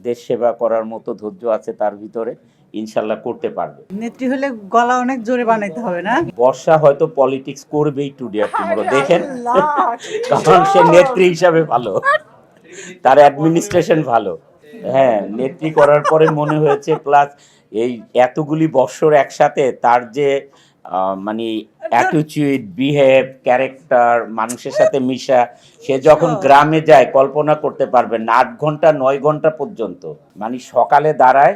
দেশ সেবা করার মতো ধৈর্য আছে তার ভিতরে, ইনশাল্লাহ করতে পারবে। নেত্রী হলে গলা অনেক জোরে বানাইতে হবে না? বর্ষা হয়তো পলিটিক্স করবেই টুডে আর টুমরো, দেখেন। কারণ সে নেত্রী হিসাবে ভালো, তার অ্যাডমিনিস্ট্রেশন ভালো। হ্যাঁ, নেত্রী করার পরে মনে হয়েছে, প্লাস এই এতগুলি বৎসর একসাথে তার যে মানে অ্যাটিটিউড, বিহেভ, ক্যারেক্টার, মানুষের সাথে মিশা, সে যখন গ্রামে যায় কল্পনা করতে পারবেন না, 8 ঘন্টা 9 ঘন্টা পর্যন্ত, মানে সকালে দাঁড়ায়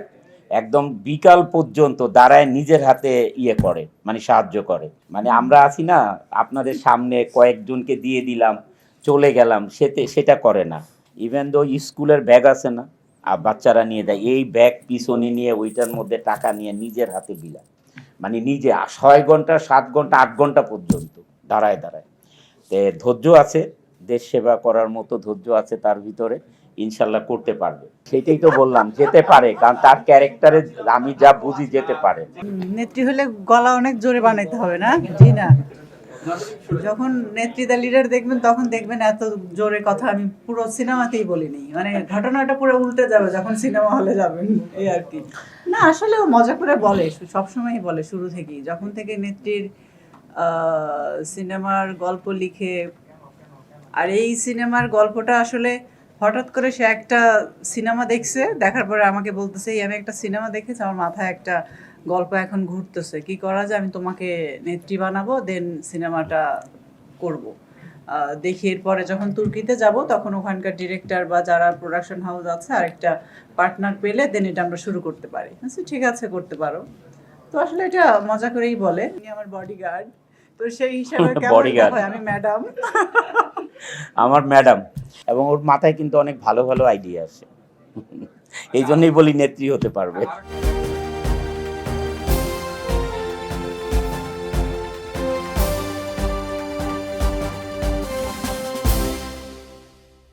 একদম বিকাল পর্যন্ত দাঁড়ায়, নিজের হাতে ইয়ে করে, মানে সাহায্য করে। মানে আমরা আছি না, আপনাদের সামনে কয়েকজনকে দিয়ে দিলাম চলে গেলাম, সেটা করে না। ইভেন দো স্কুলের ব্যাগ আছে না, আর বাচ্চারা নিয়ে যায়, এই ব্যাগ পিছনে নিয়ে ওইটার মধ্যে টাকা নিয়ে নিজের হাতে বিলায়, মানে নিজে 6 ঘন্টা 7 ঘন্টা 8 ঘন্টা পর্যন্ত দাঁড়ায় দাঁড়ায়। ধৈর্য আছে, দেশ সেবা করার মতো ধৈর্য আছে তার ভিতরে, ইনশাল্লাহ করতে পারবে। সেটাই তো বললাম, যেতে পারে, কারণ তার ক্যারেক্টারে আমি যা বুঝি যেতে পারে। নেত্রী হলে গলা অনেক জোরে বানাইতে হবে না? জি না, যখন নেত্রীদা লিডার দেখবেন তখন দেখবেন এত জোরে কথা আমি পুরো সিনেমাতেই বলিনি, মানে ঘটনাটা পুরো উল্টে যাবে যখন সিনেমা হলে যাবেন, এই আর কি। না আসলে ও মজা করে বলে, সবসময়ই বলে শুরু থেকেই, যখন থেকে নেত্রীর সিনেমার গল্প লিখে। আর এই সিনেমার গল্পটা আসলে হঠাৎ করে সে একটা সিনেমা দেখছে, দেখার পরে আমাকে বলতেছে, এই আমি একটা সিনেমা দেখেছি, আমার মাথায় একটা গল্প এখন ঘুরতেছে, কি করা যায়, আমি তোমাকে নেত্রী বানাবো, দেন সিনেমাটা করব। দেখি এরপরে যখন তুর্কিতে যাব তখন ওখানকার ডিরেক্টর বা যারা প্রোডাকশন হাউস আছে আরেকটা পার্টনার পেলে দেন এটা আমরা শুরু করতে পারি। ঠিক আছে, করতে পারো। তো আসলে এটা মজা করেই বলে, উনি আমার বডিগার্ড, তো সেই হিসাবে কেমন বডিগার্ড, হয়, আমি ম্যাডাম। আমার ম্যাডাম। এবং ওর মাথায় কিন্তু অনেক ভালো ভালো আইডিয়া আছে, এই জন্যই বলি নেত্রী হতে পারবে।